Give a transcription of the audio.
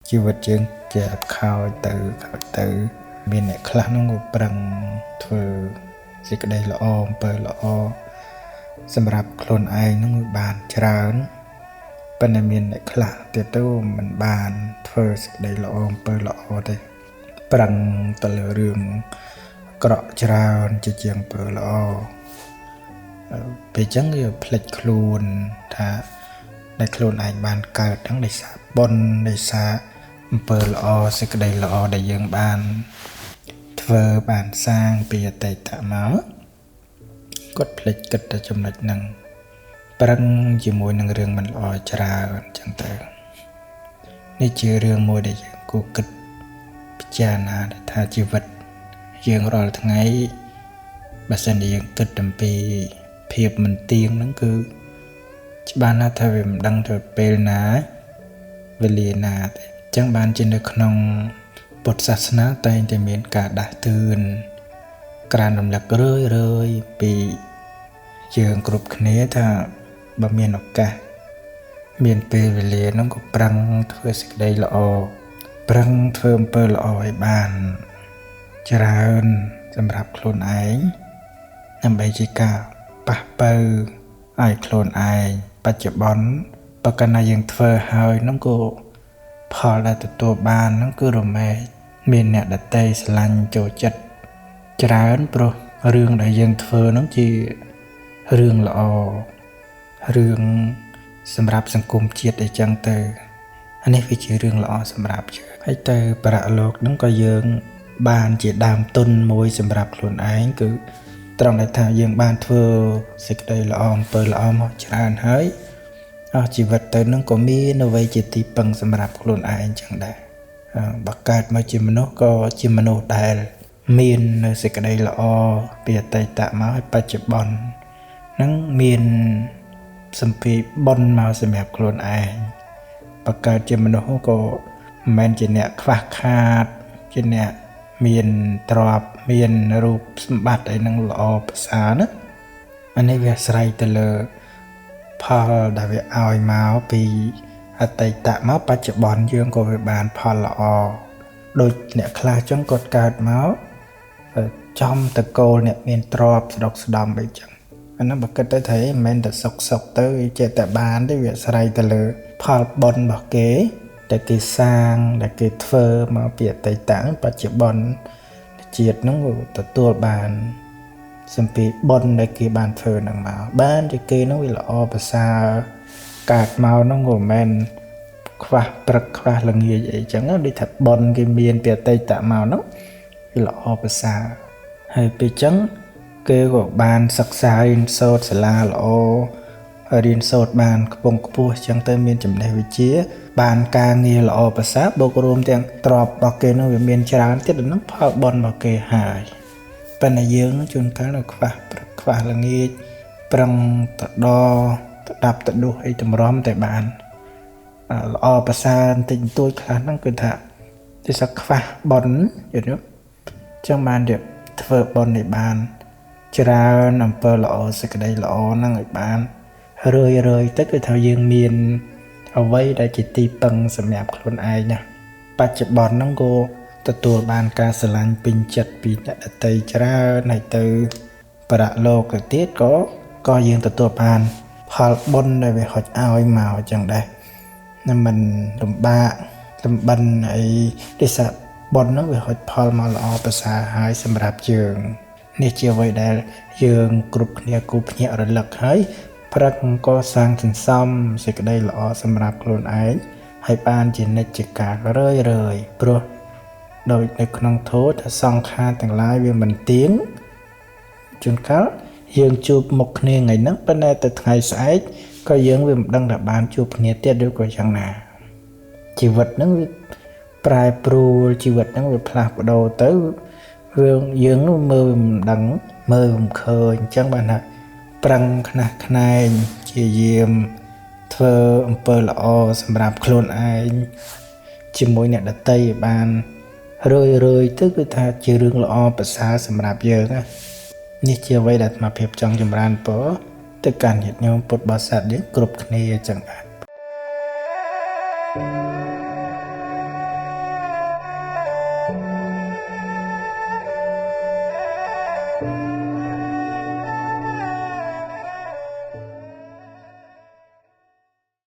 ជីវិតយើងជាខោទៅមានអ្នកខ្លះនោះក៏ប្រឹងធ្វើសេចក្តីល្អអំពើល្អសម្រាប់ខ្លួនឯងនឹងបានច្រើនប៉ុន្តែមានអ្នកខ្លះទៀតទៅមិនបានធ្វើសេចក្តីល្អអំពើល្អទេប្រឹងទៅលើរឿងក្រក់ច្រើនជាងអំពើល្អពេលចឹងវាផ្លិចខ្លួនថាដែលខ្លួនឯងបានកើតទាំងដោយសារបុណ្យដោយសារអំពើល្អសេចក្តីល្អដែលយើងបានធ្វើបានសាងពីអតីតមកគាត់ផ្លិចគិតតែចំណុចហ្នឹងប្រឹងជាមួយនឹងរឿងមិនល្អច្រើនចឹងទៅនេះជារឿងមួយដែលយើងគួរគិតពិចារណាថាជីវិតយើងរាល់ថ្ងៃបើសិនជាយើងគិតអំពីភាពមិនទៀងហ្នឹងគឺច្បាស់ណាស់ថាវាមិនដឹងទៅពេលណាវេលាណាទេអញ្ចឹងបានជានៅក្នុងពុទ្ធសាសនាតែងតែមានការដាស់តឿនក្រើនរំលឹករឿយពីយើងគ្រប់គ្នាថាបើមានឱកាសមានពេលវេលាហ្នឹងក៏ប្រឹងធ្វើសេចក្តីល្អប្រឹងធ្វើអំពើល្អឲ្យបានច្រើនសម្រាប់ខ្លួនឯងដើម្បីជាការប៉ះប៉ូវឲ្យខ្លួនឯងបច្ចុប្បន្នបើកាលណាយើងធ្វើហើយហ្នឹងក៏ផលដែលទទួលបានហ្នឹងគឺរមែងមានអ្នកដទៃស្រឡាញ់ចូលចិត្តច្រើនព្រោះរឿងដែលយើងធ្វើហ្នឹងជារឿងល្អរឿងសម្រាប់សង្គមជាតិអីចឹងទៅអានេះវាជារឿងល្អសម្រាប់យើងហើយទៅប្រៈលោកហ្នឹងក៏យើងបានជាដើមទុនមួយសម្រាប់ខ្លួនឯងគឺត្រង់ដែលថាយើងបានធ្វើសេចក្តីល្អអំពើល្អមកច្រើនហើយអស់ជីវិតទៅនឹងក៏មានអ្វីជាទីពឹងសម្រាប់ខ្លួនឯងចឹងដែរបើកើតមកជាមនុស្សក៏ជាមនុស្សដែលមាននៅសេចក្តីល្អពីអតីតមកហើយបច្ចុប្បន្ននឹងមានសម្ពាធបុណ្យមកសម្រាប់ខ្លួនឯងបើកើតជាមនុស្សក៏មិនមែនជាអ្នកខ្វះខាតជាអ្នកមានទ្រព្យមានរូបសម្បត្តិអីនឹងល្អប្រសើរណាអានេះវាអាស្រ័យទៅលើផលដែលវាឲ្យមកពីអតីតមកបច្ចុប្បន្នយើងក៏វាបានផលល្អដូចអ្នកខ្លះចឹងគាត់កើតមកចំតកូលអ្នកមានទ្រព្យស្ដុកស្ដំអីចឹងអានោះបើគិតទៅថាមិនមែនតែសុកទៅចេះតែបានទេវាអាស្រ័យទៅលើផលបុណ្យរបស់គេដែលគេសាងដែលគេធ្វើមកពីអតីតបច្ចុប្បន្នជាតិហ្នឹងទទួលបានសម្ពាធបុណ្យដែលគេបានធ្វើហ្នឹងមកបានតែគេហ្នឹងវាល្អប្រសើរកើតមកហ្នឹងក៏មិនមែនខ្វះព្រឹកខ្វះល្ងាចអីចឹងដូចថាបុណ្យគេមានពីអតីតមកហ្នឹងវាល្អប្រសើរហើយពេលចឹងគេក៏បានសិក្សារៀនសូត្រសាលាល្អរៀនសូត្របានខ្ពង់ខ្ពស់ចឹងទៅមានចំណេះវិជ្ជាបានការងារល្អប្រសើរបូករួមទាំងទ្រព្យរបស់គេនោះវាមានច្រើនទៀតហ្នឹងផលបុណ្យរបស់គេហើយប៉ុន្តែយើងជួនកាលនៅខ្វះល្ងាចប្រឹងទៅដាប់ទៅដួសអីតម្រាំតែបានល្អប្រសើរបន្តិចបន្តួចខ្លះហ្នឹងគឺថាទីសខ្វះបុណ្យយល់ទេចឹងបានធ្វើបុណ្យឲ្យបានច្រើនអំពើល្អសេចក្តីល្អហ្នឹងឲ្យបានរឿយទៅគឺថាយើងមានអ្វីដែលជាទីពឹងសម្រាប់ខ្លួនឯងណាបច្ចុប្បន្នហ្នឹងក៏ទទួលបានការស្រឡាញ់ពេញចិត្តពីអ្នកដទៃច្រើនហើយទៅប្រៈលោកទៅទៀតក៏យើងទទួលបានផលបុណ្យដែលវាហុចឲ្យមកអញ្ចឹងដែរមិនលំបាកលំបិនអីទេសាបុណ្យហ្នឹងវាហុចផលមកល្អប្រសើរហើយសម្រាប់យើងនេះជាអ្វីដែលយើងគ្រប់គ្នាគូភ្ញាក់រលឹកហើយប្រឹកក៏សាងសន្សំសេចក្តីល្អសម្រាប់ខ្លួនឯងហើយបានជានិច្ចកាលរឿយព្រោះដោយនៅក្នុងធម៌ថាសង្ខារទាំងឡាយវាមិនទៀងជួនកាលយើងជួបមុខគ្នាថ្ងៃហ្នឹងប៉ុន្តែទៅថ្ងៃស្អែកក៏យើងវាមិនដឹងថាបានជួបគ្នាទៀតឬក៏យ៉ាងណាជីវិតហ្នឹងវាប្រែប្រួលជីវិតហ្នឹងវាផ្លាស់ប្ដូរទៅរឿងយើងនោះមើលមិនដឹងមើលមិនឃើញអញ្ចឹងបានថាប្រឹងខ្នះខ្នែងជាយាមធ្វើអំពើល្អសម្រាប់ខ្លួនឯងជាមួយអ្នកដទៃឲ្យបានរឿយទៅគឺថាជារឿងល្អប្រសើរសម្រាប់យើងណានេះជាអ្វីដែលអាត្មាភាពចង់ចម្រើនពរទៅកាន់ញាតិញោមពុទ្ធបរិស័ទយើងគ្រប់គ្នាអញ្ចឹងបាទ